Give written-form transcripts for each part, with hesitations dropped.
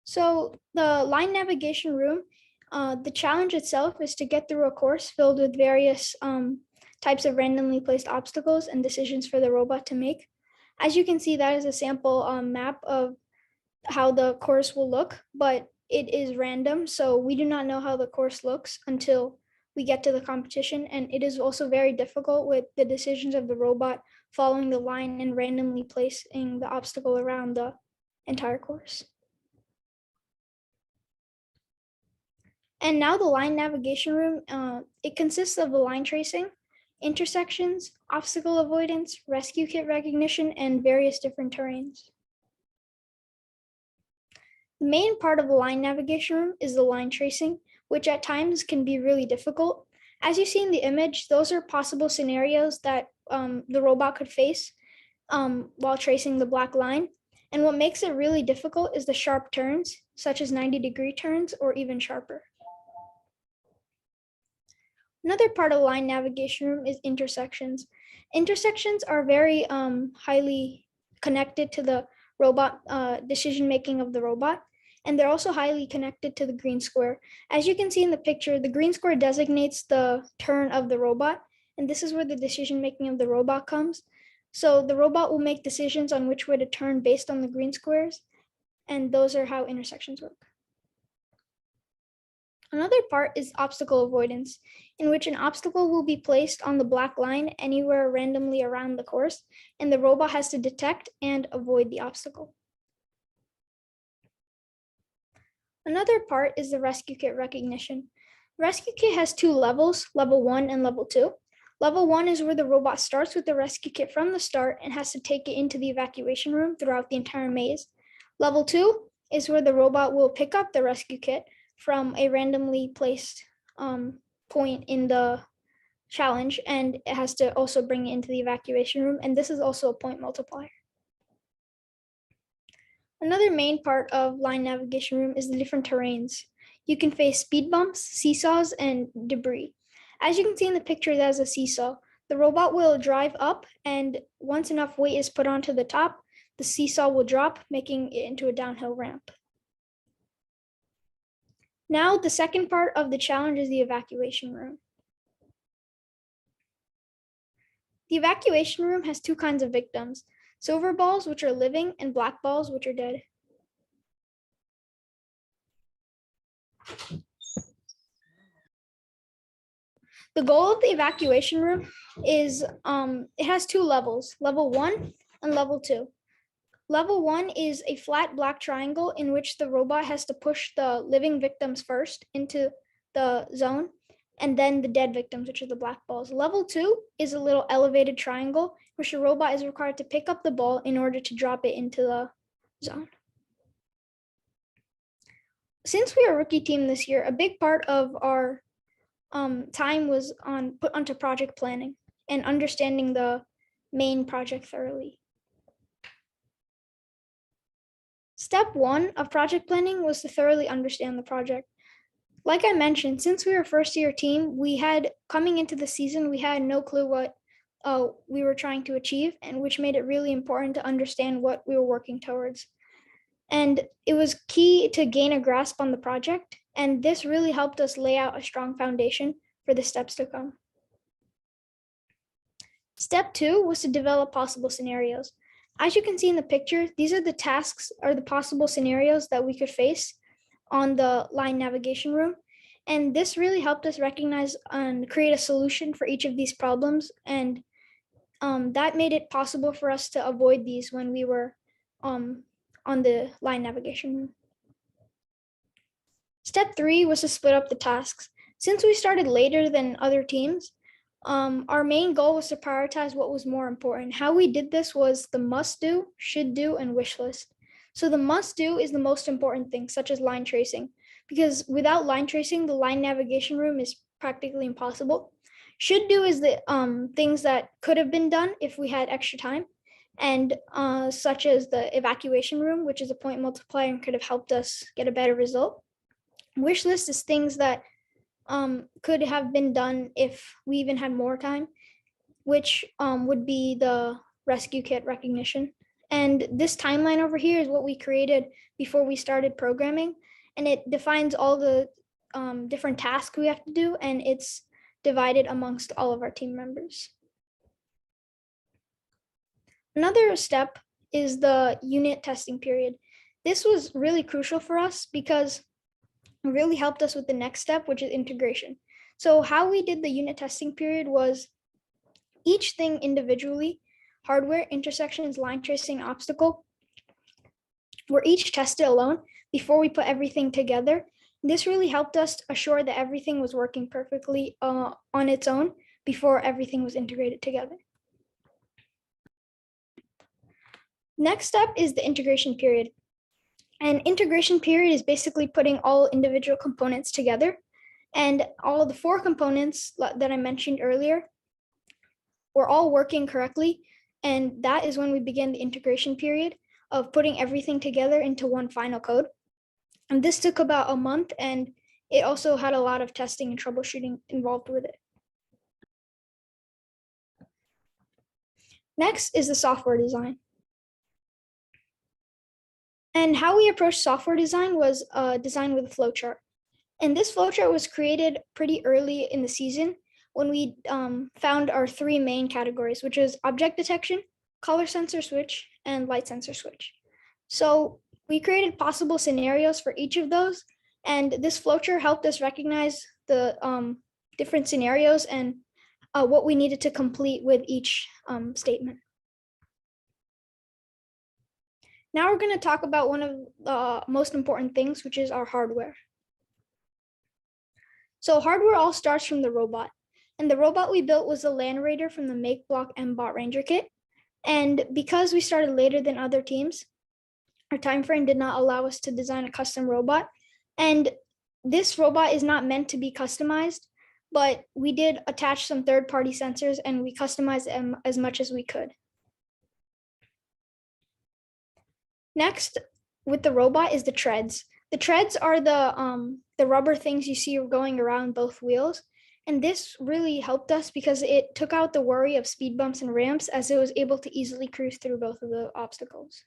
So the line navigation room, the challenge itself is to get through a course filled with various types of randomly placed obstacles and decisions for the robot to make. As you can see, that is a sample map of how the course will look, but it is random. So we do not know how the course looks until we get to the competition. And it is also very difficult with the decisions of the robot following the line and randomly placing the obstacle around the entire course. And now the line navigation room, it consists of the line tracing, intersections, obstacle avoidance, rescue kit recognition, and various different terrains. The main part of the line navigation room is the line tracing, which at times can be really difficult. As you see in the image, those are possible scenarios that the robot could face while tracing the black line. And what makes it really difficult is the sharp turns, such as 90-degree turns or even sharper. Another part of the line navigation room is intersections. Intersections are very highly connected to the robot decision-making of the robot, and they're also highly connected to the green square. As you can see in the picture, the green square designates the turn of the robot, and this is where the decision-making of the robot comes. So the robot will make decisions on which way to turn based on the green squares, and those are how intersections work. Another part is obstacle avoidance, in which an obstacle will be placed on the black line anywhere randomly around the course, and the robot has to detect and avoid the obstacle. Another part is the rescue kit recognition. Rescue kit has two levels, level 1 and level 2. Level 1 is where the robot starts with the rescue kit from the start and has to take it into the evacuation room throughout the entire maze. Level 2 is where the robot will pick up the rescue kit from a randomly placed point in the challenge, and it has to also bring it into the evacuation room, and this is also a point multiplier. Another main part of line navigation room is the different terrains. You can face speed bumps, seesaws, and debris. As you can see in the picture, that is a seesaw. The robot will drive up, and once enough weight is put onto the top, the seesaw will drop, making it into a downhill ramp. Now, the second part of the challenge is the evacuation room. The evacuation room has two kinds of victims: silver balls, which are living, and black balls, which are dead. The goal of the evacuation room is, it has two levels, level 1 and level 2. Level 1 is a flat black triangle in which the robot has to push the living victims first into the zone, and then the dead victims, which are the black balls. Level 2 is a little elevated triangle, which the robot is required to pick up the ball in order to drop it into the zone. Since we are a rookie team this year, a big part of our time was put onto project planning and understanding the main project thoroughly. Step 1 of project planning was to thoroughly understand the project. Like I mentioned, since we were a first-year team, coming into the season, we had no clue what we were trying to achieve, and which made it really important to understand what we were working towards. And it was key to gain a grasp on the project, and this really helped us lay out a strong foundation for the steps to come. Step 2 was to develop possible scenarios. As you can see in the picture, these are the tasks or the possible scenarios that we could face on the line navigation room. And this really helped us recognize and create a solution for each of these problems. And that made it possible for us to avoid these when we were on the line navigation room. Step 3 was to split up the tasks. Since we started later than other teams, our main goal was to prioritize what was more important. How we did this was the must do, should do, and wish list. So the must do is the most important thing, such as line tracing, because without line tracing, the line navigation room is practically impossible. Should do is the things that could have been done if we had extra time, and such as the evacuation room, which is a point multiplier and could have helped us get a better result. Wish list is things that could have been done if we even had more time, which would be the rescue kit recognition And this timeline over here is what we created before we started programming. And it defines all the different tasks we have to do, and it's divided amongst all of our team members. Another step is the unit testing period. This was really crucial for us because it really helped us with the next step, which is integration. So how we did the unit testing period was each thing individually, hardware, intersections, line tracing, obstacle, were each tested alone before we put everything together. This really helped us assure that everything was working perfectly on its own before everything was integrated together. Next step is the integration period. An integration period is basically putting all individual components together, and all the 4 components that I mentioned earlier were all working correctly, and that is when we begin the integration period of putting everything together into one final code. And this took about a month, and it also had a lot of testing and troubleshooting involved with it. Next is the software design. And how we approached software design was designed with a flowchart. And this flowchart was created pretty early in the season when we found our 3 main categories, which is object detection, color sensor switch, and light sensor switch. So we created possible scenarios for each of those, and this flowchart helped us recognize the different scenarios and what we needed to complete with each statement. Now we're going to talk about one of the most important things, which is our hardware. So hardware all starts from the robot. And the robot we built was the Land Raider from the Make Block MBot Ranger kit. And because we started later than other teams, our time frame did not allow us to design a custom robot. And this robot is not meant to be customized, but we did attach some third-party sensors and we customized them as much as we could. Next, with the robot is the treads. The treads are the rubber things you see going around both wheels. And this really helped us because it took out the worry of speed bumps and ramps, as it was able to easily cruise through both of the obstacles.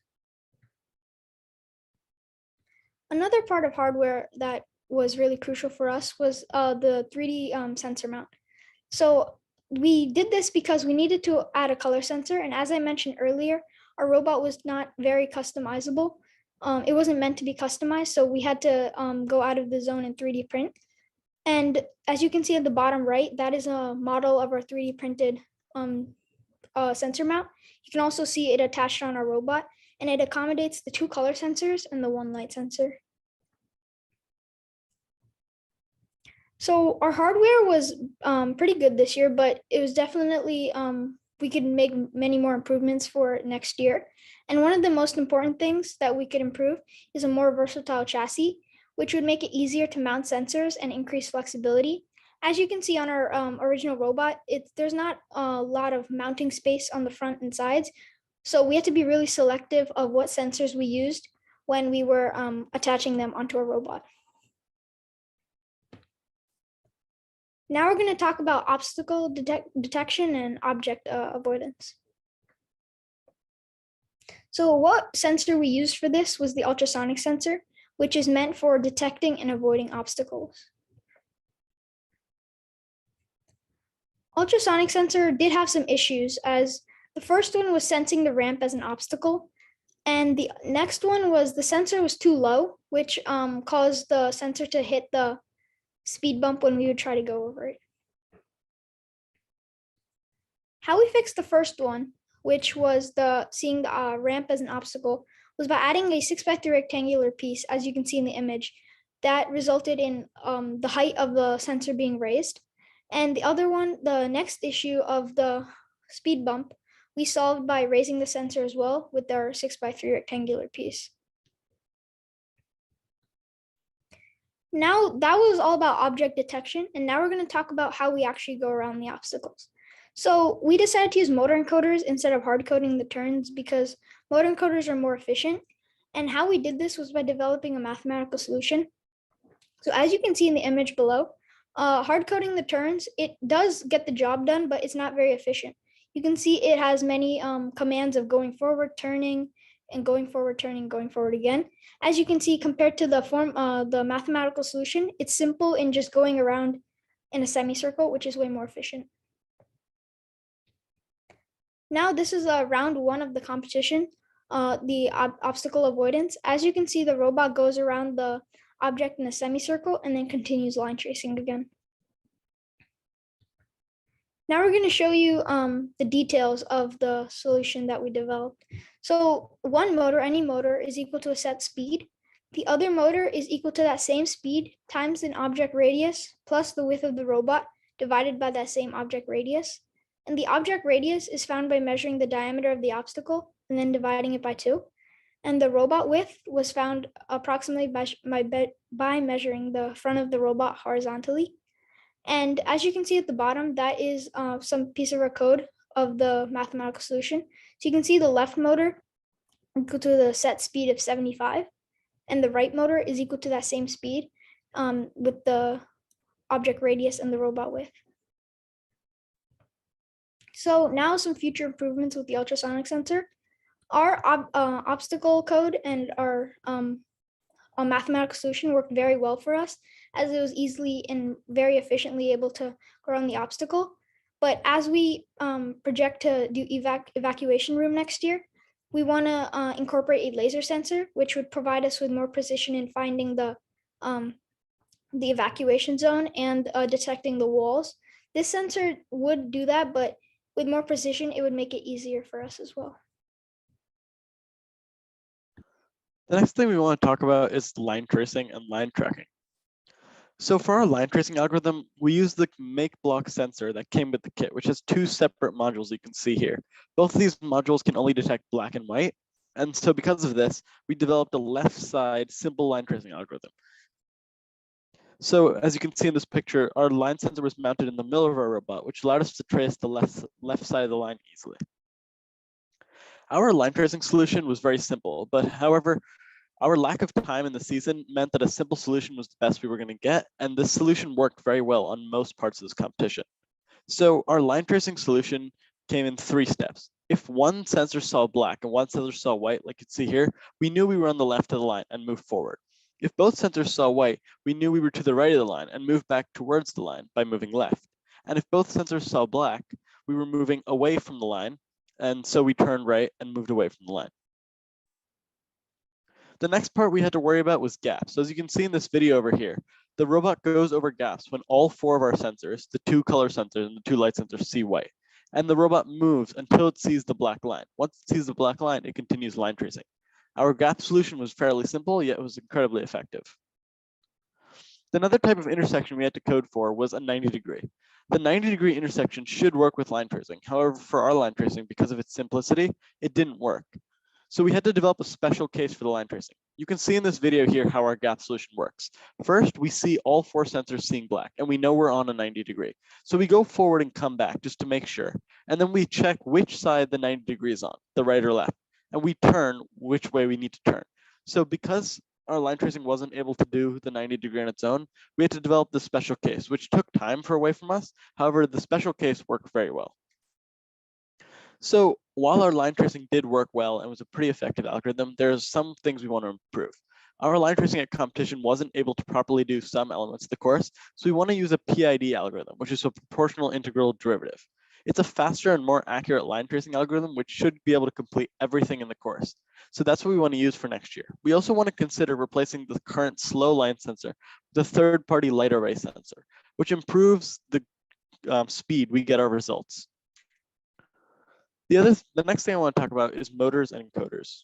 Another part of hardware that was really crucial for us was the 3D sensor mount. So we did this because we needed to add a color sensor. And as I mentioned earlier, our robot was not very customizable. It wasn't meant to be customized, so we had to go out of the zone and 3D print. And as you can see at the bottom right, that is a model of our 3D printed sensor mount. You can also see it attached on our robot, and it accommodates the 2 color sensors and the 1 light sensor. So our hardware was pretty good this year, but it was definitely, we could make many more improvements for next year. And one of the most important things that we could improve is a more versatile chassis, which would make it easier to mount sensors and increase flexibility. As you can see on our original robot, there's not a lot of mounting space on the front and sides. So we had to be really selective of what sensors we used when we were attaching them onto a robot. Now we're going to talk about obstacle detection and object avoidance. So what sensor we used for this was the ultrasonic sensor, which is meant for detecting and avoiding obstacles. Ultrasonic sensor did have some issues, as the first one was sensing the ramp as an obstacle, and the next one was the sensor was too low, which caused the sensor to hit the speed bump when we would try to go over it. How we fixed the first one, which was seeing the ramp as an obstacle, was by adding a 6x3 rectangular piece, as you can see in the image, that resulted in the height of the sensor being raised. And the other one, the next issue of the speed bump, we solved by raising the sensor as well with our 6x3 rectangular piece. Now that was all about object detection, and now we're going to talk about how we actually go around the obstacles. So we decided to use motor encoders instead of hard coding the turns because motor encoders are more efficient. And how we did this was by developing a mathematical solution. So as you can see in the image below, hard coding the turns, it does get the job done, but it's not very efficient. You can see it has many commands of going forward, turning, and going forward, turning, going forward again. As you can see, compared to the mathematical solution, it's simple in just going around in a semicircle, which is way more efficient. Now this is round one of the competition, the obstacle avoidance. As you can see, the robot goes around the object in a semicircle and then continues line tracing again. Now we're going to show you the details of the solution that we developed. So one motor, any motor, is equal to a set speed. The other motor is equal to that same speed times an object radius plus the width of the robot divided by that same object radius. And the object radius is found by measuring the diameter of the obstacle and then dividing it by 2. And the robot width was found approximately by measuring the front of the robot horizontally. And as you can see at the bottom, that is some piece of our code of the mathematical solution. So you can see the left motor equal to the set speed of 75, and the right motor is equal to that same speed with the object radius and the robot width. So now some future improvements with the ultrasonic sensor. Our obstacle code and our mathematical solution worked very well for us, as it was easily and very efficiently able to go around the obstacle. But as we project to do evacuation room next year, we want to incorporate a laser sensor, which would provide us with more precision in finding the evacuation zone and detecting the walls. This sensor would do that, but with more precision, it would make it easier for us as well. The next thing we want to talk about is line tracing and line tracking. So for our line tracing algorithm, we use the make block sensor that came with the kit, which has 2 separate modules you can see here. Both of these modules can only detect black and white. And so because of this, we developed a left side simple line tracing algorithm. So as you can see in this picture, our line sensor was mounted in the middle of our robot, which allowed us to trace the left side of the line easily. Our line tracing solution was very simple, but however, our lack of time in the season meant that a simple solution was the best we were going to get, and this solution worked very well on most parts of this competition. So our line tracing solution came in 3 steps. If one sensor saw black and one sensor saw white, like you can see here, we knew we were on the left of the line and moved forward. If both sensors saw white, we knew we were to the right of the line and moved back towards the line by moving left. And if both sensors saw black, we were moving away from the line, and so we turned right and moved away from the line. The next part we had to worry about was gaps. So as you can see in this video over here, the robot goes over gaps when all 4 of our sensors, the 2 color sensors and the 2 light sensors, see white. And the robot moves until it sees the black line. Once it sees the black line, it continues line tracing. Our gap solution was fairly simple, yet it was incredibly effective. Another type of intersection we had to code for was a 90-degree. The 90-degree intersection should work with line tracing. However, for our line tracing, because of its simplicity, it didn't work. So we had to develop a special case for the line tracing. You can see in this video here how our gap solution works. First, we see all 4 sensors seeing black, and we know we're on a 90-degree. So we go forward and come back just to make sure. And then we check which side the 90 degree is on, the right or left. And we turn which way we need to turn. So because our line tracing wasn't able to do the 90-degree on its own, we had to develop this special case, which took time for away from us. However, the special case worked very well. So while our line tracing did work well and was a pretty effective algorithm, there's some things we want to improve. Our line tracing at competition wasn't able to properly do some elements of the course, so we want to use a PID algorithm, which is a proportional integral derivative. It's a faster and more accurate line tracing algorithm, which should be able to complete everything in the course. So that's what we want to use for next year. We also want to consider replacing the current slow line sensor with a third-party light array sensor, which improves the speed we get our results. The next thing I want to talk about is motors and encoders.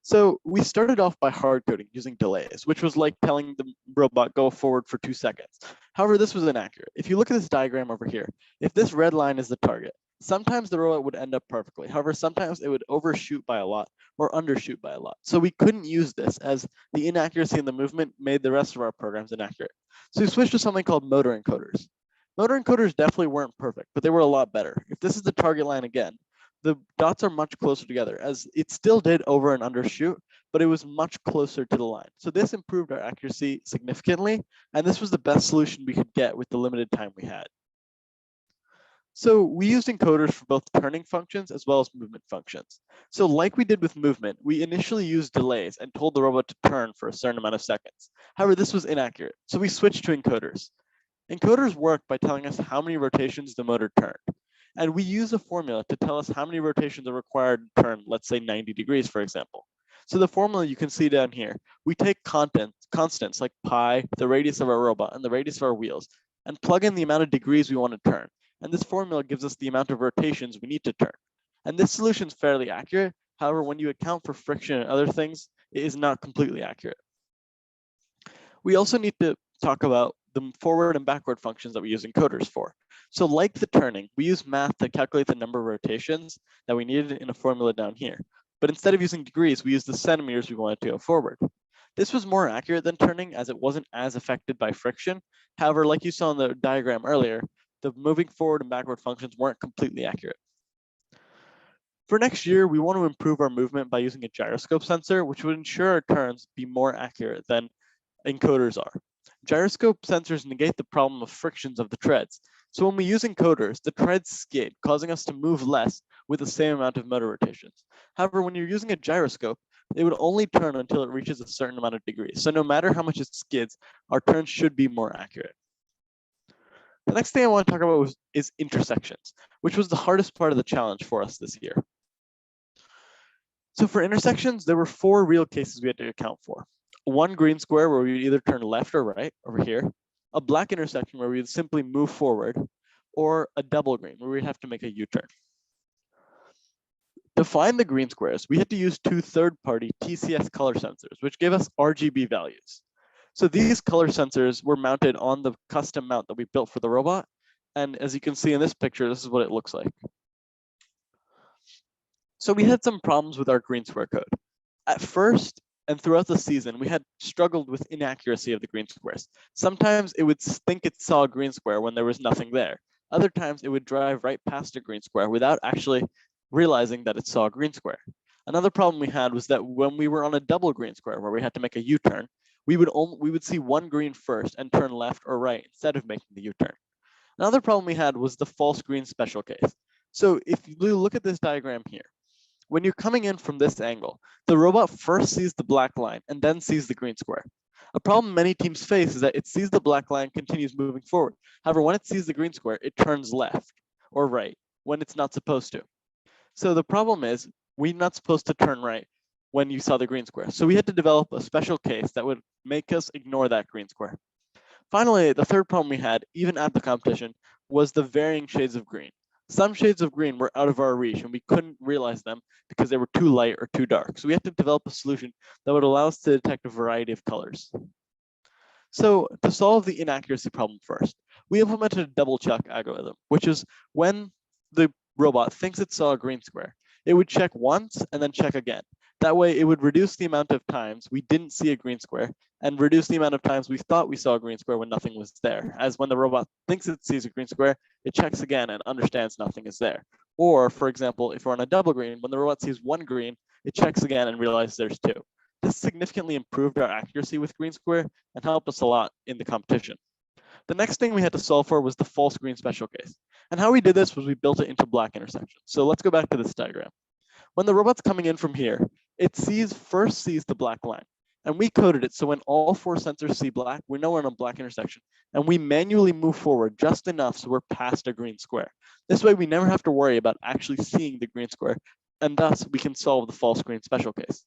So we started off by hard coding using delays, which was like telling the robot go forward for 2 seconds. However, this was inaccurate. If you look at this diagram over here, if this red line is the target, sometimes the robot would end up perfectly. However, sometimes it would overshoot by a lot or undershoot by a lot. So we couldn't use this, as the inaccuracy in the movement made the rest of our programs inaccurate. So we switched to something called motor encoders. Motor encoders definitely weren't perfect, but they were a lot better. If this is the target line again, the dots are much closer together, as it still did over and undershoot, but it was much closer to the line. So this improved our accuracy significantly, and this was the best solution we could get with the limited time we had. So we used encoders for both turning functions as well as movement functions. So like we did with movement, we initially used delays and told the robot to turn for a certain amount of seconds. However, this was inaccurate, so we switched to encoders. Encoders work by telling us how many rotations the motor turned. And we use a formula to tell us how many rotations are required to turn, let's say 90 degrees, for example. So the formula you can see down here, we take constants like pi, the radius of our robot, and the radius of our wheels, and plug in the amount of degrees we want to turn. And this formula gives us the amount of rotations we need to turn. And this solution is fairly accurate. However, when you account for friction and other things, it is not completely accurate. We also need to talk about the forward and backward functions that we use encoders for. So like the turning, we use math to calculate the number of rotations that we needed in a formula down here. But instead of using degrees, we used the centimeters we wanted to go forward. This was more accurate than turning as it wasn't as affected by friction. However, like you saw in the diagram earlier, the moving forward and backward functions weren't completely accurate. For next year, we want to improve our movement by using a gyroscope sensor, which would ensure our turns be more accurate than encoders are. Gyroscope sensors negate the problem of frictions of the treads. So when we use encoders, the treads skid, causing us to move less with the same amount of motor rotations. However, when you're using a gyroscope, it would only turn until it reaches a certain amount of degrees. So no matter how much it skids, our turns should be more accurate. The next thing I want to talk about is intersections, which was the hardest part of the challenge for us this year. So for intersections, there were 4 real cases we had to account for. One green square where we would either turn left or right over here, a black intersection where we would simply move forward, or a double green where we'd have to make a U-turn. To find the green squares, we had to use 2 third-party TCS color sensors, which gave us RGB values. So these color sensors were mounted on the custom mount that we built for the robot. And as you can see in this picture, this is what it looks like. So we had some problems with our green square code. At first, and throughout the season, we had struggled with inaccuracy of the green squares. Sometimes it would think it saw a green square when there was nothing there. Other times it would drive right past a green square without actually realizing that it saw a green square. Another problem we had was that when we were on a double green square where we had to make a U-turn, we would see one green first and turn left or right instead of making the U-turn. Another problem we had was the false green special case. So if you look at this diagram here, when you're coming in from this angle, the robot first sees the black line and then sees the green square. A problem many teams face is that it sees the black line, continues moving forward. However, when it sees the green square, it turns left or right when it's not supposed to. So the problem is we're not supposed to turn right when you saw the green square. So we had to develop a special case that would make us ignore that green square. Finally, the third problem we had, even at the competition, was the varying shades of green. Some shades of green were out of our reach and we couldn't realize them because they were too light or too dark. So we had to develop a solution that would allow us to detect a variety of colors. So to solve the inaccuracy problem first, we implemented a double check algorithm, which is when the robot thinks it saw a green square, it would check once and then check again. That way it would reduce the amount of times we didn't see a green square and reduce the amount of times we thought we saw a green square when nothing was there. As when the robot thinks it sees a green square, it checks again and understands nothing is there. Or for example, if we're on a double green, when the robot sees one green, it checks again and realizes there's 2. This significantly improved our accuracy with green square and helped us a lot in the competition. The next thing we had to solve for was the false green special case. And how we did this was we built it into black intersections. So let's go back to this diagram. When the robot's coming in from here, it first sees the black line. And we coded it so when all 4 sensors see black, we know we're in a black intersection. And we manually move forward just enough so we're past a green square. This way we never have to worry about actually seeing the green square. And thus we can solve the false green special case.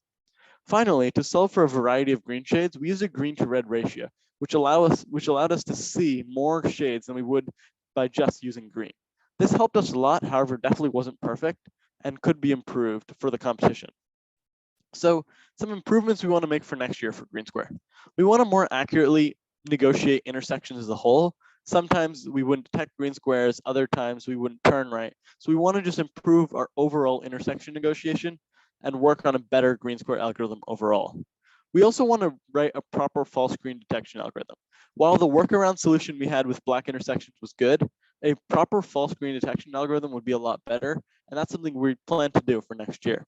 Finally, to solve for a variety of green shades, we used a green to red ratio, which allowed us to see more shades than we would by just using green. This helped us a lot, however, definitely wasn't perfect and could be improved for the competition. So some improvements we want to make for next year for green square. We want to more accurately negotiate intersections as a whole. Sometimes we wouldn't detect green squares, other times we wouldn't turn right. So we want to just improve our overall intersection negotiation and work on a better green square algorithm overall. We also want to write a proper false green detection algorithm. While the workaround solution we had with black intersections was good, a proper false green detection algorithm would be a lot better, and that's something we plan to do for next year.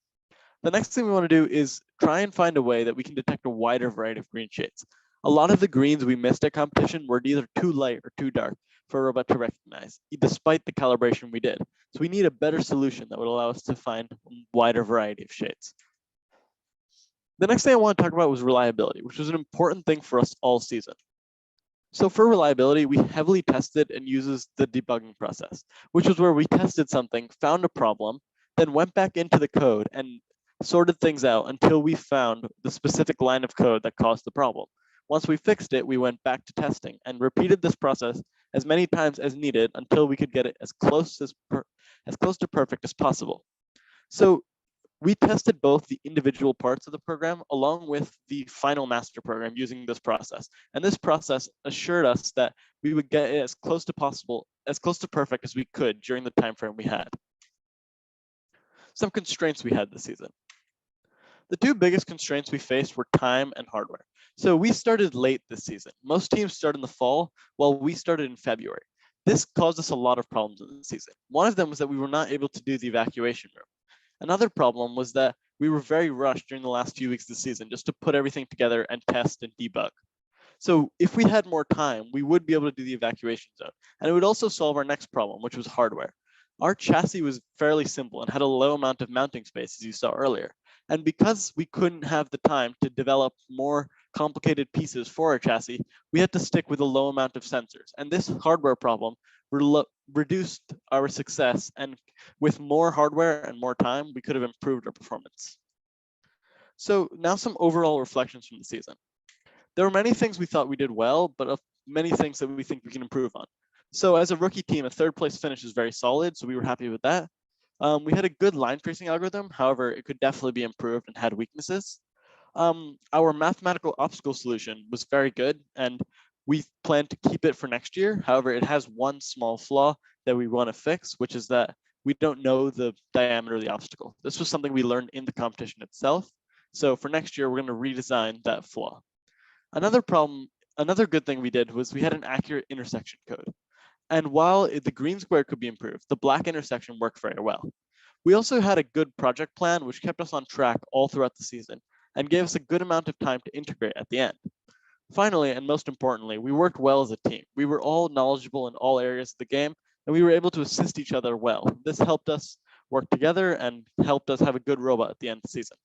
The next thing we want to do is try and find a way that we can detect a wider variety of green shades. A lot of the greens we missed at competition were either too light or too dark. for a robot to recognize, despite the calibration we did. So we need a better solution that would allow us to find a wider variety of shades. The next thing I want to talk about was reliability, which was an important thing for us all season. So for reliability, we heavily tested and uses the debugging process, which was where we tested something, found a problem, then went back into the code and sorted things out until we found the specific line of code that caused the problem. Once we fixed it, we went back to testing and repeated this process as many times as needed until we could get it as close to perfect as possible. So we tested both the individual parts of the program along with the final master program using this process. And this process assured us that we would get it as close to possible, as close to perfect as we could during the time frame we had. Some constraints we had this season. The two biggest constraints we faced were time and hardware. So we started late this season. Most teams start in the fall, while we started in February. This caused us a lot of problems in the season. One of them was that we were not able to do the evacuation room. Another problem was that we were very rushed during the last few weeks of the season just to put everything together and test and debug. So if we had more time, we would be able to do the evacuation zone. And it would also solve our next problem, which was hardware. Our chassis was fairly simple and had a low amount of mounting space, as you saw earlier. And because we couldn't have the time to develop more complicated pieces for our chassis, we had to stick with a low amount of sensors. And this hardware problem reduced our success, and with more hardware and more time, we could have improved our performance. So now some overall reflections from the season. There were many things we thought we did well, but many things that we think we can improve on. So as a rookie team, a third place finish is very solid, so we were happy with that. We had a good line tracing algorithm, however, it could definitely be improved and had weaknesses. Our mathematical obstacle solution was very good, and we plan to keep it for next year. However, it has one small flaw that we want to fix, which is that we don't know the diameter of the obstacle. This was something we learned in the competition itself. So for next year, we're going to redesign that flaw. Another good thing we did was we had an accurate intersection code. And while the green square could be improved, the black intersection worked very well. We also had a good project plan, which kept us on track all throughout the season and gave us a good amount of time to integrate at the end. Finally, and most importantly, we worked well as a team. We were all knowledgeable in all areas of the game, and we were able to assist each other well. This helped us work together and helped us have a good robot at the end of the season.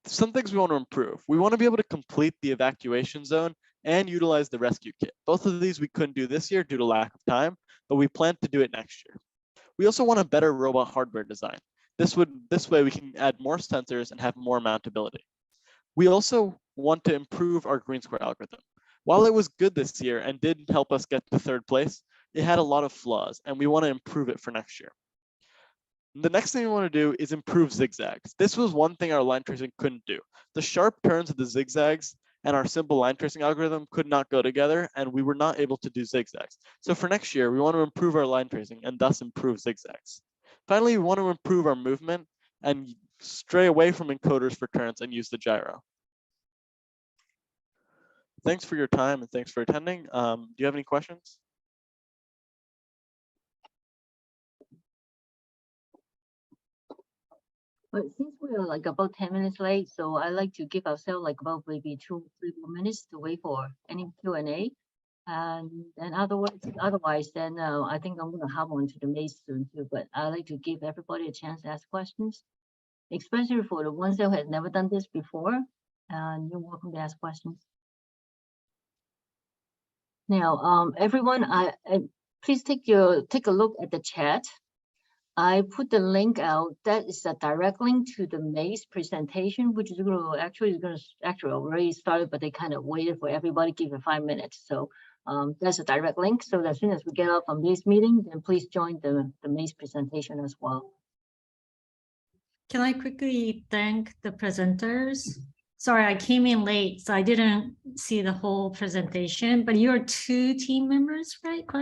Some things we want to improve. We want to be able to complete the evacuation zone and utilize the rescue kit. Both of these we couldn't do this year due to lack of time, but we plan to do it next year. We also want a better robot hardware design. This way we can add more sensors and have more mountability. We also want to improve our green square algorithm. While it was good this year and did help us get to third place, it had a lot of flaws, and we want to improve it for next year. The next thing we want to do is improve zigzags. This was one thing our line tracing couldn't do. The sharp turns of the zigzags and our simple line tracing algorithm could not go together, and we were not able to do zigzags. So for next year, we want to improve our line tracing and thus improve zigzags. Finally, we want to improve our movement and stray away from encoders for turns and use the gyro. Thanks for your time and thanks for attending. Do you have any questions? But since we are like about 10 minutes late, so I like to give ourselves like about maybe 2-3 more minutes to wait for any Q&A. And otherwise, then I think I'm going to hop on to the maze soon too. But I like to give everybody a chance to ask questions, especially for the ones that have never done this before. And you're welcome to ask questions. Now, everyone, please take a look at the chat. I put the link out. That is a direct link to the maze presentation, which is actually already started, but they kind of waited for everybody, give it 5 minutes. So that's a direct link. So as soon as we get off from this meeting, then please join the maze presentation as well. Can I quickly thank the presenters? Sorry, I came in late, so I didn't see the whole presentation, but you're 2 team members, right?